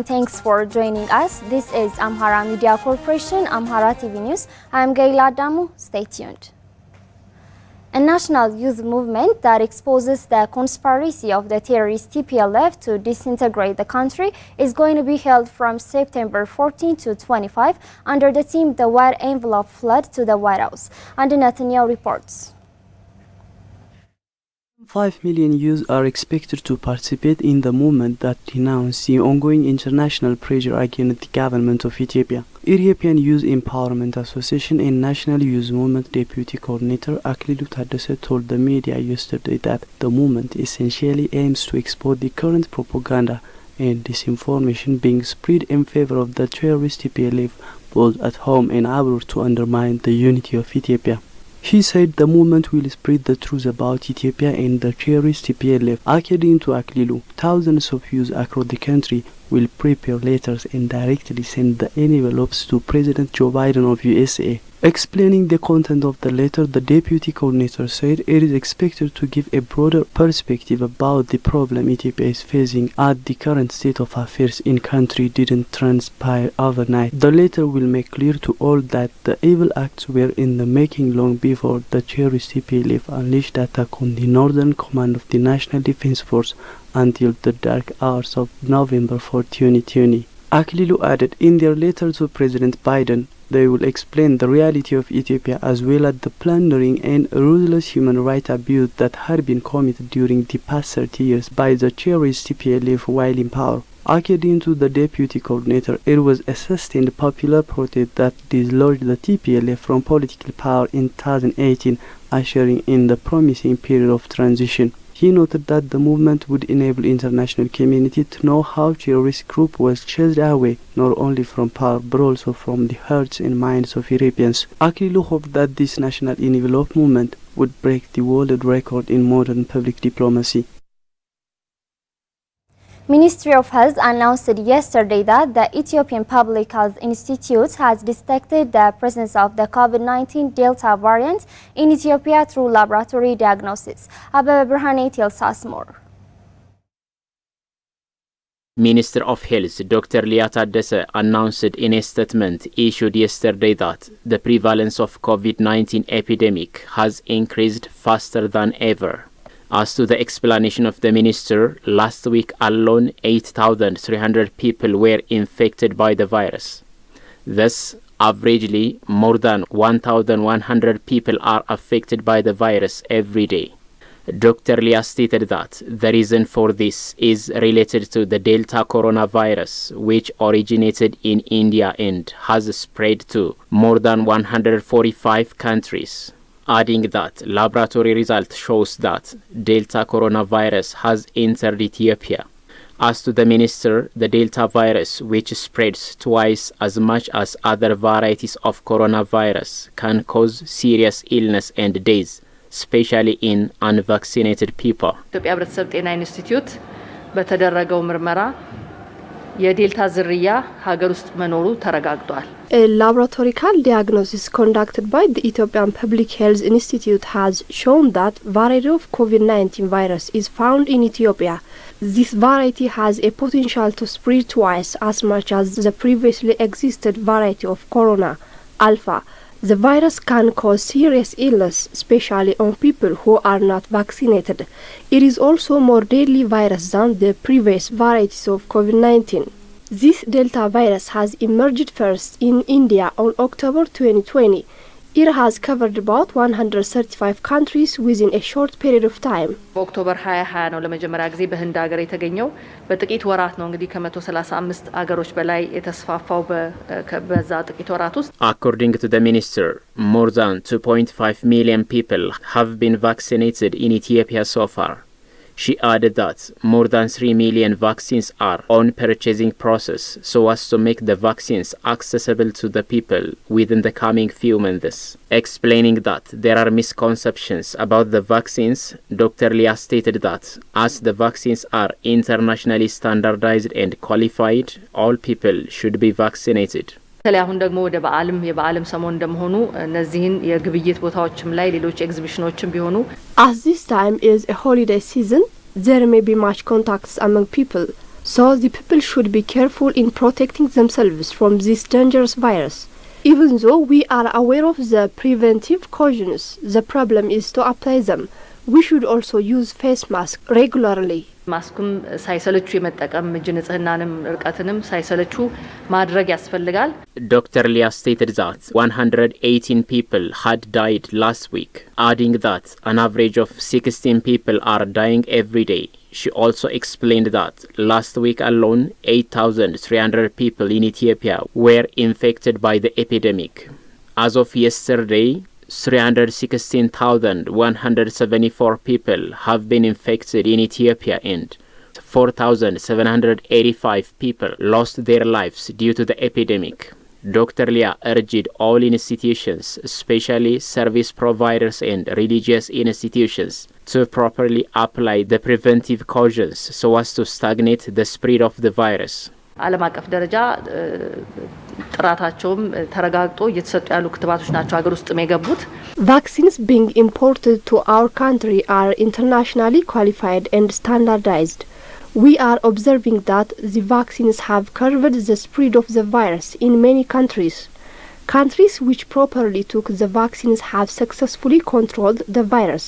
thanks for joining us. This is Amhara Media Corporation, Amhara TV News. I am Gaila Damu. Stay tuned. A national youth movement that exposes the conspiracy of the terrorist TPLF to disintegrate the country is going to be held from September 14 to 25 under the theme The White Envelope Flood to the White House. And Netanyahu reports. 5 million youths are expected to participate in the movement that denounced the ongoing international pressure against the government of Ethiopia. European Youth Empowerment Association and National Youth Movement Deputy Coordinator Aklilu Taddese told the media yesterday that the movement essentially aims to expose the current propaganda and disinformation being spread in favor of the terrorist TPLF both at home and abroad to undermine the unity of Ethiopia. He said the movement will spread the truth about Ethiopia and the terrorist TPLF. According to Aklilu, thousands of youth across the country will prepare letters and directly send the envelopes to President Joe Biden of USA. Explaining the content of the letter, the deputy coordinator said it is expected to give a broader perspective about the problem Ethiopia is facing as the current state of affairs in country didn't transpire overnight. The letter will make clear to all that the evil acts were in the making long before the terrorist TPLF unleashed attack on the northern command of the National Defense Force until the dark hours of November 4, 2020. Aklilu added in their letter to President Biden, they will explain the reality of Ethiopia as well as the plundering and ruthless human rights abuse that had been committed during the past 30 years by the terrorist TPLF while in power. According to the deputy coordinator, it was a sustained popular protest that dislodged the TPLF from political power in 2018, ushering in the promising period of transition. He noted that the movement would enable international community to know how terrorist group was chased away, not only from power but also from the hearts and minds of Europeans. Aklilu hoped that this national envelope movement would break the world record in modern public diplomacy. Ministry of Health announced yesterday that the Ethiopian Public Health Institute has detected the presence of the COVID-19 Delta variant in Ethiopia through laboratory diagnosis. Abebe Birhane tells us more. Minister of Health Dr. Liat Taddese announced in a statement issued yesterday that the prevalence of COVID-19 epidemic has increased faster than ever. As to the explanation of the minister, last week alone 8,300 people were infected by the virus. Thus, averagely, more than 1,100 people are affected by the virus every day. Dr. Lia stated that the reason for this is related to the Delta coronavirus, which originated in India and has spread to more than 145 countries. Adding that laboratory result shows that Delta coronavirus has entered Ethiopia. As to the minister, the Delta virus, which spreads twice as much as other varieties of coronavirus, can cause serious illness and death, especially in unvaccinated people. ኢትዮጵያ ሕብረተሰብ ጤና ኢንስቲትዩት በተደረገው ምርመራ የዴልታ ዝርያ ሀገር ውስጥ መኖሩ ተረጋግጧል። A laboratory diagnosis conducted by the Ethiopian Public Health Institute has shown that variety of COVID-19 virus is found in Ethiopia. This variety has a potential to spread twice as much as the previously existed variety of corona, Alpha. The virus can cause serious illness, especially on people who are not vaccinated. It is also more deadly virus than the previous varieties of COVID-19. This Delta virus has emerged first in India on October 2020. It has covered about 135 countries within a short period of time. በኦክቶበር 2020 ነው ለመጀመሪያ ጊዜ በህንድ ሀገር የተገኘው። በጥቂት ወራት ነው እንግዲህ ከ135 ሀገሮች በላይ የተስፋፋው በዛ ጥቂት ወራት ውስጥ። According to the minister, more than 2.5 million people have been vaccinated in Ethiopia so far. She added that more than 3 million vaccines are on purchasing process so as to make the vaccines accessible to the people within the coming few months. Explaining that there are misconceptions about the vaccines, Dr. Lia stated that as the vaccines are internationally standardized and qualified, all people should be vaccinated. ተለያሁን ደግሞ ወደ የበዓለም ሰሞን እንደመሆኑ እነዚህን የግብይት ቦታዎችም ላይ ሌሎች ኤግዚቢሽኖችም ቢሆኑ As this time is a holiday season, there may be much contacts among people. So the people should be careful in protecting themselves from this dangerous virus. Even though we are aware of the preventive cautions, the problem is to apply them. We should also use face masks regularly. ማስኩም ሳይሰለቹ የመጠቀም እጅ ንጽህናንም ርቀትንም ሳይሰለቹ ማድረግ ያስፈልጋል. Dr. Lia stated that 118 people had died last week, adding that an average of 16 people are dying every day. She also explained that last week alone 8,300 people in Ethiopia were infected by the epidemic. As of yesterday, 316,174 people have been infected in Ethiopia and 4,785 people lost their lives due to the epidemic. Dr. Lia urged all institutions, especially service providers and religious institutions, to properly apply the preventive cautions so as to stagnate the spread of the virus. ዓለም አቀፍ ደረጃ ጥራታቸውም ተረጋግጦ እየተሰጡ ያሉ ክትባቶች ናቸው ሀገር ውስጥ የገቡት. Vaccines being imported to our country are internationally qualified and standardized. We are observing that the vaccines have curbed the spread of the virus in many countries. Countries which properly took the vaccines have successfully controlled the virus.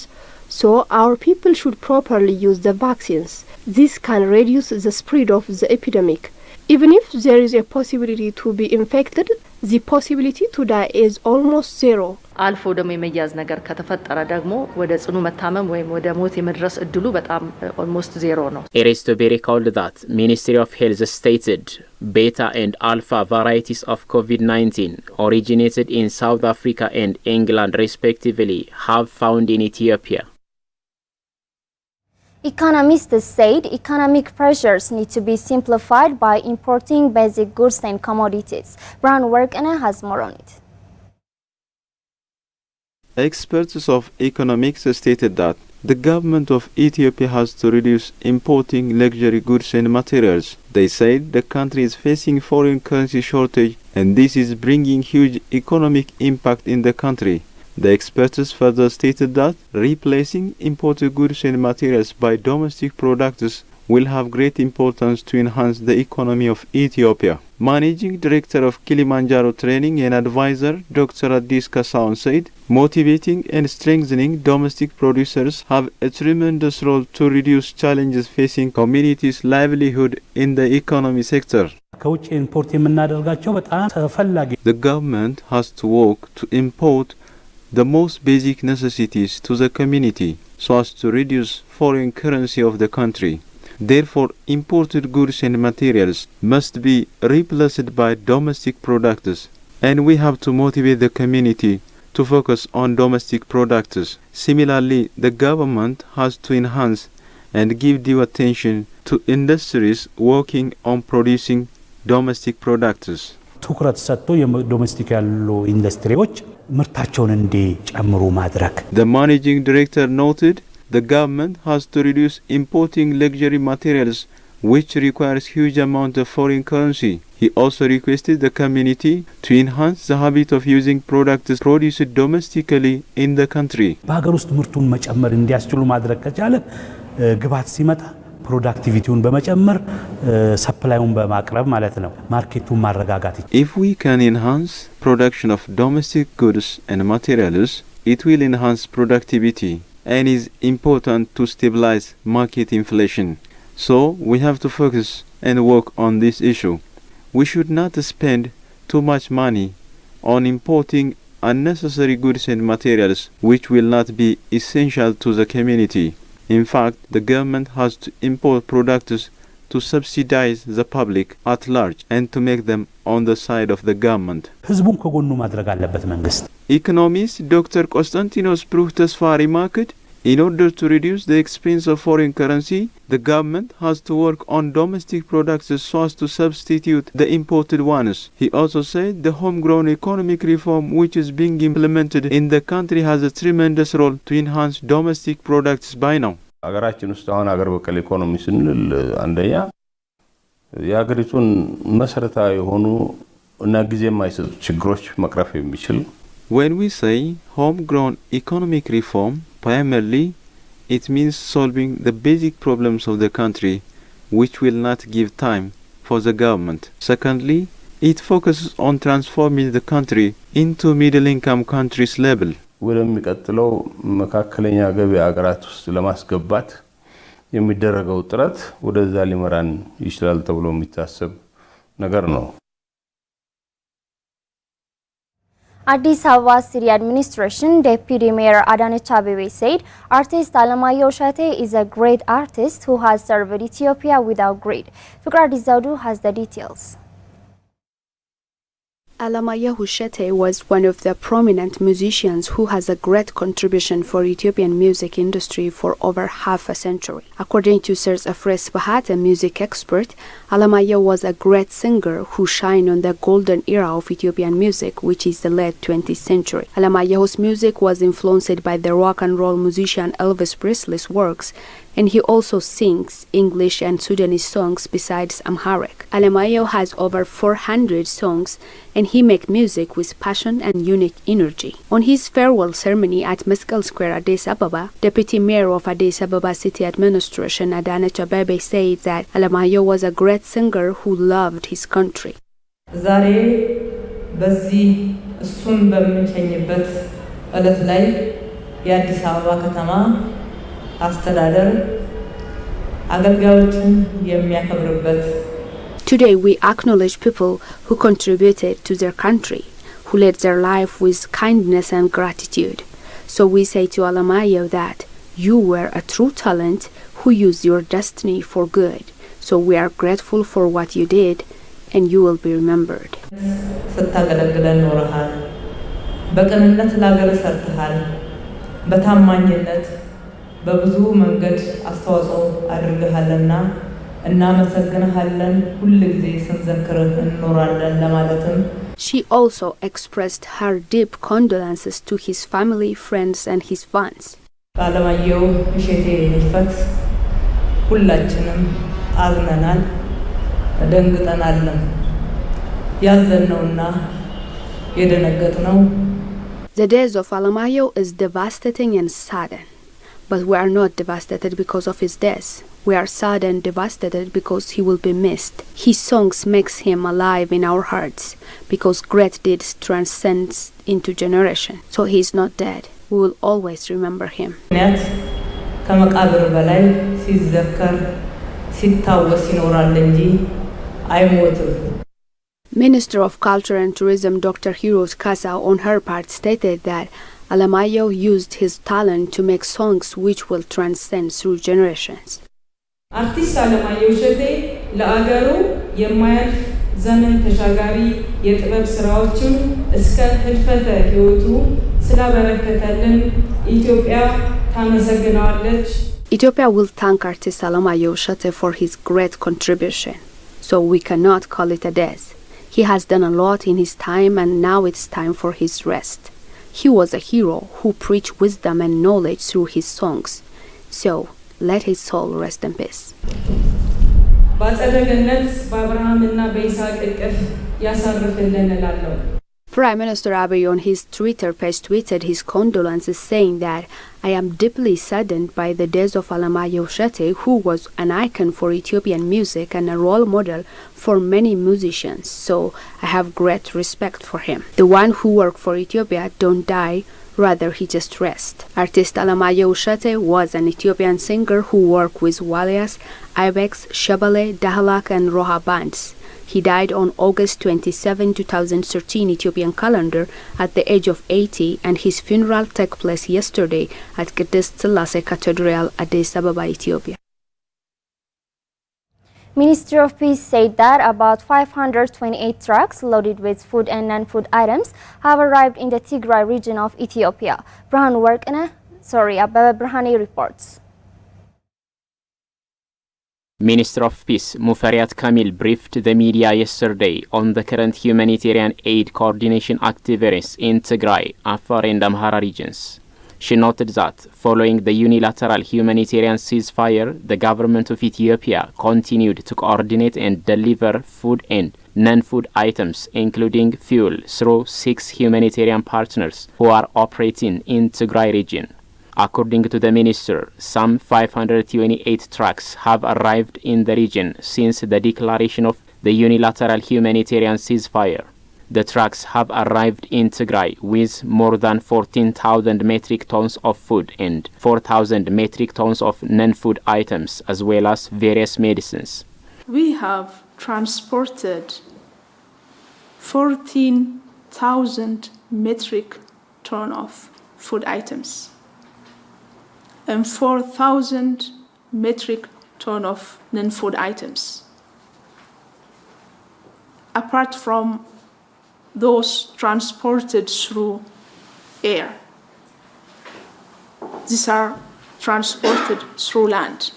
So our people should properly use the vaccines. This can reduce the spread of the epidemic. Even if there is a possibility to be infected, the possibility to die is almost zero. አልፎ ደግሞ የመያዝ ነገር ከተፈጠረ ደግሞ ወደ ጽኑ መታመም ወይም ወደ ሞት የመድረስ እድሉ በጣም almost zero ነው. It is to be recalled that Ministry of Health stated beta and alpha varieties of COVID-19 originated in South Africa and England respectively have found in Ethiopia. Economists said economic pressures need to be simplified by importing basic goods and commodities. Brown Workana has more on it. Experts of economics stated that the government of Ethiopia has to reduce importing luxury goods and materials. They said the country is facing foreign currency shortage and this is bringing huge economic impact in the country. The experts further stated that replacing imported goods and materials by domestic products will have great importance to enhance the economy of Ethiopia. Managing Director of Kilimanjaro Training and Advisor Dr. Addis Kasaon said, motivating and strengthening domestic producers have a tremendous role to reduce challenges facing communities' livelihood in the economy sector. The government has to work to import the most basic necessities to the community so as to reduce foreign currency of the country. Therefore, imported goods and materials must be replaced by domestic products, and we have to motivate the community to focus on domestic products. Similarly, the government has to enhance and give due attention to industries working on producing domestic products. ትኩረት ሰጥቶ የዶሜስቲክ ያሉ ኢንዱስትሪዎች ምርታቸውን እንዲጨምሩ ማድረግ. The managing director noted the government has to reduce importing luxury materials which requires huge amount of foreign currency. He also requested the community to enhance the habit of using products produced domestically in the country. በሀገር ውስጥ ምርቱን መጨመር እንዲያስችሉ ማድረግ ከቻለ ግብአት ሲመጣ productivity-un በመጨመር supply-un በማቅረብ ማለት ነው ማርኬቱን ማረጋጋት. If we can enhance production of domestic goods and materials, it will enhance productivity and is important to stabilize market inflation. So we have to focus and work on this issue. We should not spend too much money on importing unnecessary goods and materials which will not be essential to the community. In fact, the government has to import products to subsidize the public at large and to make them on the side of the government. ህዝቡን ከጎኑ ማድረግ አለበት መንግስት. Economist Dr. Konstantinos Bruch Tesfa remarked, in order to reduce the expense of foreign currency, the government has to work on domestic products so as to substitute the imported ones. He also said the homegrown economic reform which is being implemented in the country has a tremendous role to enhance domestic products by now. አገራችን ውስጥ አሁን አገር በቀል ኢኮኖሚ ስንል አንደኛ የአገሪቱን መሰረታዊ የሆኑ እና ጊዜ የማይሰጡ ችግሮች መቅረፍ የሚችል. When we say homegrown economic reform, primarily it means solving the basic problems of the country which will not give time for the government. Secondly, it focuses on transforming the country into middle-income countries level. ወደሚቀጥለው መካከለኛ ገቢ አገራት ውስጥ ለማስገባት የሚደረገው ጥረት ወደዛ ሊመራን ይችላል ተብሎ የሚታሰብ ነገር ነው። Addis Ababa City Administration Deputy Mayor Adanech Abeebe said artist Alemayehu Eshete is a great artist who has served Ethiopia without greed. Fikradi Zaudu has the details. Alemayehu Eshete was one of the prominent musicians who has a great contribution for Ethiopian music industry for over half a century. According to Sir Afres Bahat, a music expert, Alemayehu was a great singer who shined on the golden era of Ethiopian music, which is the late 20th century. Alemayehu's music was influenced by the rock and roll musician Elvis Presley's works, and he also sings English and Sudanese songs besides Amharic. Alemayehu has over 400 songs, and he makes music with passion and unique energy. On his farewell ceremony at Meskel Square, Addis Ababa, Deputy Mayor of Addis Ababa City Administration Adanech Abeebe said that Alemayehu was a great singer who loved his country. ዛሬ በዚህ እሱን በምንሸኝበት ዕለት ላይ የአዲስ አበባ ከተማ አስተዳደር አገልጋዮችን የሚያከብርበት Today we acknowledge people who contributed to their country, who led their life with kindness and gratitude. So we say to Alemayehu that you were a true talent who used your destiny for good. So we are grateful for what you did, and you will be remembered. ስታገለግለን ኖረሃል በቅንነት ለአገር ሰርተሃል በታማኝነት በብዙ መንገድ አስተዋጽኦ አድርገሃልና እናመሰግንሃለን ሁሉ ጊዜ ስንዘክርህ እንኖራለን ለማለትም She also expressed her deep condolences to his family, friends and his fans. Alemayehu Eshete ህልፈት ሁላችንም አዝነናል ደንግጠናል ያዘነውና የደነገጥነው The days of Alemayehu is devastating and saddened. But we are not devastated because of his death. We are sad and devastated because he will be missed. His songs makes him alive in our hearts because great deeds transcends into generation. So he is not dead. We will always remember him. ከመቃብር በላይ ሲዘከር ሲታወስ ይኖራል እንጂ አይሞትም። Minister of Culture and Tourism Dr. Hirot Kasa on her part stated that Alemayehu used his talent to make songs which will transcend through generations. Artist Alemayehu Eshete ለአገሩ የማያልፍ ዘመን ተሻጋሪ የጥበብ ስራዎችን እስከ ህልፈተ ህይወቱ ስላበረከተልን ኢትዮጵያ ታመሰግናለች። Ethiopia will thank artist Alemayehu Eshete for his great contribution. So we cannot call it a death. He has done a lot in his time and now it's time for his rest. He was a hero who preached wisdom and knowledge through his songs. So, let his soul rest in peace. Prime Minister Abiy on his Twitter page tweeted his condolences saying that I am deeply saddened by the death of Alemayehu Eshete, who was an icon for Ethiopian music and a role model for many musicians. So I have great respect for him. The one who worked for Ethiopia don't die, rather he just rest. Artist Alemayehu Eshete was an Ethiopian singer who worked with Walias, Ibex, Shabale, Dahlak and Roha bands. He died on August 27, 2013 Ethiopian calendar at the age of 80 and his funeral took place yesterday at Qidist Sillase Cathedral, Addis Ababa, Ethiopia. Ministry of Peace said that about 528 trucks loaded with food and non-food items have arrived in the Tigray region of Ethiopia. Abebe Brahane reports. Minister of Peace Muferiat Kamil briefed the media yesterday on the current humanitarian aid coordination activities in Tigray, Afar and Amhara regions. She noted that, following the unilateral humanitarian ceasefire, the government of Ethiopia continued to coordinate and deliver food and non-food items, including fuel, through 6 humanitarian partners who are operating in Tigray region. According to the minister, some 528 trucks have arrived in the region since the declaration of the unilateral humanitarian ceasefire. The trucks have arrived in Tigray with more than 14,000 metric tons of food and 4,000 metric tons of non-food items, as well as various medicines. We have transported 14,000 metric tons of food items and 4,000 metric tons of non-food items. Apart from those transported through air, these are transported through land.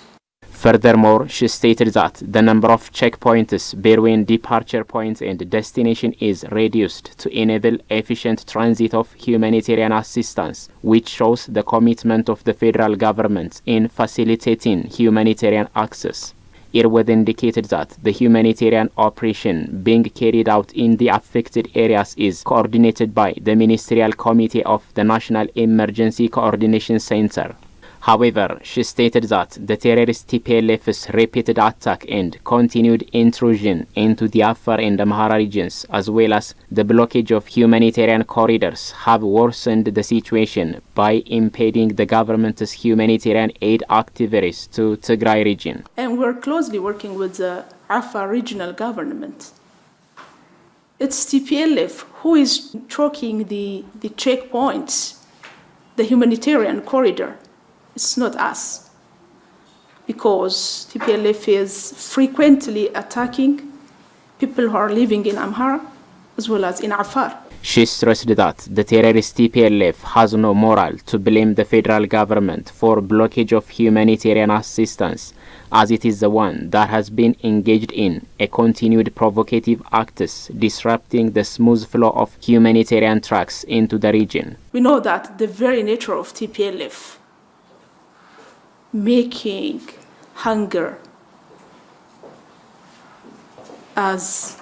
Furthermore, she stated that the number of checkpoints between departure points and destination is reduced to enable efficient transit of humanitarian assistance, which shows the commitment of the federal government in facilitating humanitarian access. It was indicated that the humanitarian operation being carried out in the affected areas is coordinated by the Ministerial Committee of the National Emergency Coordination Center. However, she stated that the terrorist TPLF's repeated attack and continued intrusion into the Afar and Amhara regions, as well as the blockage of humanitarian corridors, have worsened the situation by impeding the government's humanitarian aid activities to Tigray region. And we're closely working with the Afar regional government. It's TPLF who is choking the checkpoints, the humanitarian corridor. It's not us, because TPLF is frequently attacking people who are living in Amhara as well as in Afar. She stressed that the terrorist TPLF has no moral to blame the federal government for blockage of humanitarian assistance, as it is the one that has been engaged in a continued provocative acts disrupting the smooth flow of humanitarian trucks into the region. We know that the very nature of TPLF making hunger as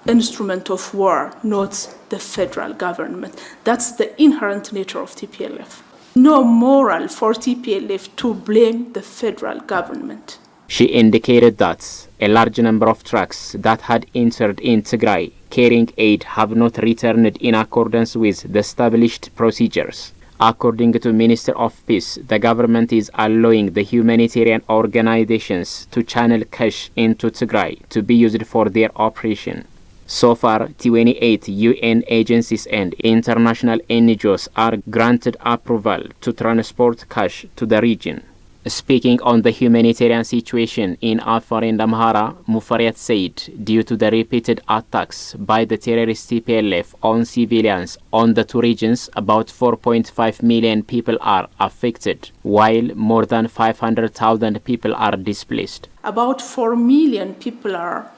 instrument of war, not the federal government. That's the inherent nature of TPLF. No moral for TPLF to blame the federal government. She indicated that a large number of trucks that had entered in Tigray carrying aid have not returned in accordance with the established procedures. According to Minister of Peace, the government is allowing the humanitarian organizations to channel cash into Tigray to be used for their operation. So far, 28 UN agencies and international NGOs are granted approval to transport cash to the region. Speaking on the humanitarian situation in Afar and Amhara, Mufariat said due to the repeated attacks by the terrorist TPLF on civilians on the two regions, about 4.5 million people are affected, while more than 500,000 people are displaced. About 4 million people are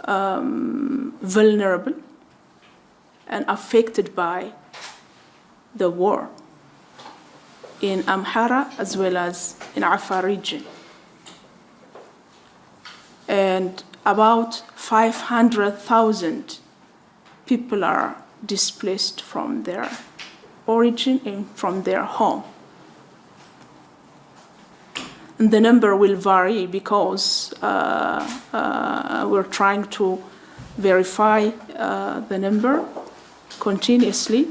vulnerable and affected by the war in Amhara as well as in Afar region. And about 500,000 people are displaced from their origin and from their home. And the number will vary because we're trying to verify the number continuously,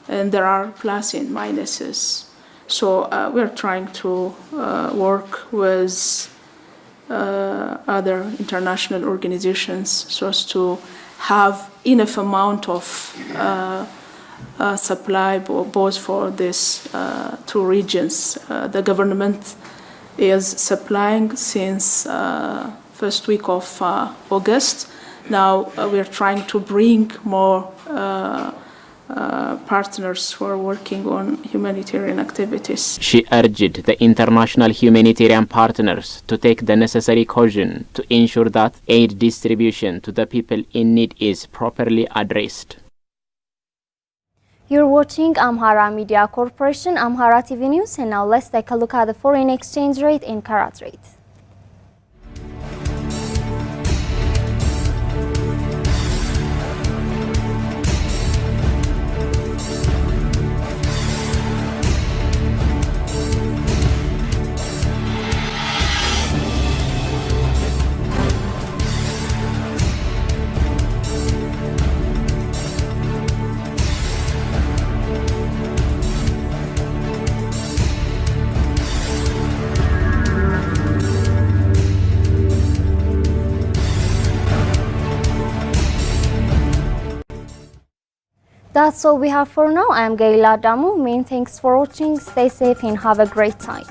and there are plus and minuses. So we're trying to work with other international organizations so as to have enough amount of supply both for these two regions. The government is supplying since first week of August. Now we're trying to bring more partners who are working on humanitarian activities. She urged the international humanitarian partners to take the necessary caution to ensure that aid distribution to the people in need is properly addressed. You're watching Amhara Media Corporation, Amhara TV News, and now let's take a look at the foreign exchange rate and karat rate. That's all we have for now. I am Gaila Damu. Many thanks for watching. Stay safe and have a great time.